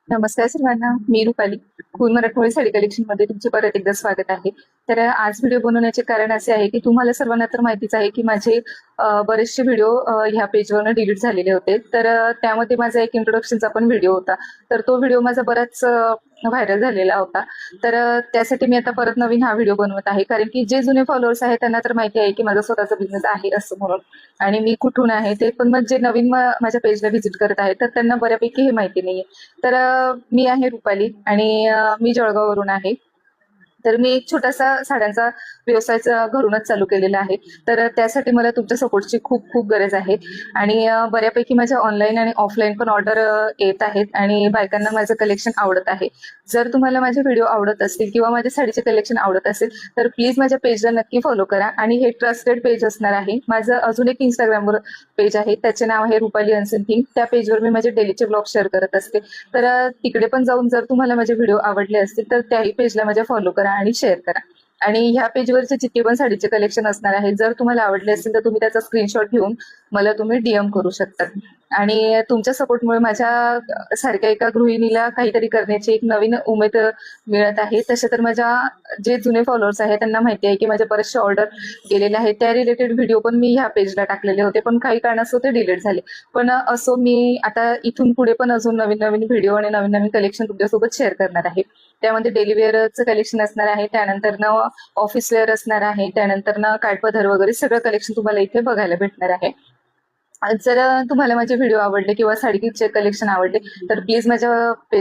नमस्कार सर्वांना, मी रुपाली. खून मराठमोळी साडी कलेक्शन मध्ये तुमचे परत एकदा स्वागत आहे. तर आज व्हिडिओ बनवण्याचे कारण असे आहे की तुम्हाला सर्वांना तर माहितीच आहे की माझे बरेचसे व्हिडिओ ह्या पेजवरनं डिलीट झालेले होते. तर त्यामध्ये माझा एक इंट्रोडक्शनचा पण व्हिडिओ होता. तर तो व्हिडिओ माझा बराच व्हायरल झालेला होता. तर त्यासाठी मी आता परत नवीन हा व्हिडिओ बनवत आहे, कारण की जे जुने फॉलोअर्स आहेत त्यांना तर माहिती आहे की माझा स्वतःचा बिझनेस आहे असं म्हणून, आणि मी कुठून आहे ते पण. मग जे नवीन माझ्या पेजला व्हिजिट करत आहेत तर त्यांना बऱ्यापैकी हे माहिती नाहीये. तर मी आहे रुपाली आणि मी जळगाववरून आहे. तर मी एक छोटासा साड्यांचा व्यवसाय घरूनच चालू केलेला आहे. तर त्यासाठी मला तुमच्या सपोर्टची खूप खूप गरज आहे. आणि बऱ्यापैकी माझ्या ऑनलाईन आणि ऑफलाईन पण ऑर्डर येत आहेत आणि बायकांना माझं कलेक्शन आवडत आहे. जर तुम्हाला माझे व्हिडिओ आवडत असतील किंवा माझ्या साडीचे कलेक्शन आवडत असेल तर प्लीज माझ्या पेजला नक्की फॉलो करा. आणि हे ट्रस्टेड पेज असणार आहे. माझं अजून एक इंस्टाग्रामवर पेज आहे, त्याचे नाव आहे रुपाली अनसन. त्या पेजवर मी माझे डेलीचे ब्लॉग शेअर करत असते. तर तिकडे पण जाऊन जर तुम्हाला माझे व्हिडिओ आवडले असतील तर त्याही पेजला माझ्या फॉलो करा आणि शेअर करा. आणि ह्या पेजवरचे जितके पण साडीचे कलेक्शन असणार आहे, जर तुम्हाला आवडले असतील तर तुम्ही त्याचा स्क्रीनशॉट घेऊन मला तुम्ही डीएम करू शकता. आणि तुमच्या सपोर्टमुळे माझ्या सारख्या एका गृहिणीला काहीतरी करण्याची एक नवीन उमेद मिळत आहे. तसे तर माझ्या जे जुने फॉलोअर्स आहेत त्यांना माहिती आहे की माझ्या बरेचसे ऑर्डर गेलेले आहेत. त्या रिलेटेड व्हिडिओ पण मी ह्या पेजला टाकलेले होते, पण काही कारणास्तव ते डिलीट झाले. पण असो, मी आता इथून पुढे पण अजून नवीन नवीन व्हिडिओ आणि नवीन नवीन कलेक्शन तुमच्यासोबत शेअर करणार आहे. त्यामध्ये डेली वेअरचं कलेक्शन असणार आहे, त्यानंतर ऑफिस वेअर असणार आहे, त्यानंतर काठपदर वगैरे सगळं कलेक्शन तुम्हाला इथे बघायला भेटणार आहे. जर तुम्हाला माझे व्हिडिओ आवडले किंवा साडीचे कलेक्शन आवडले तर प्लीज माझ्या पेज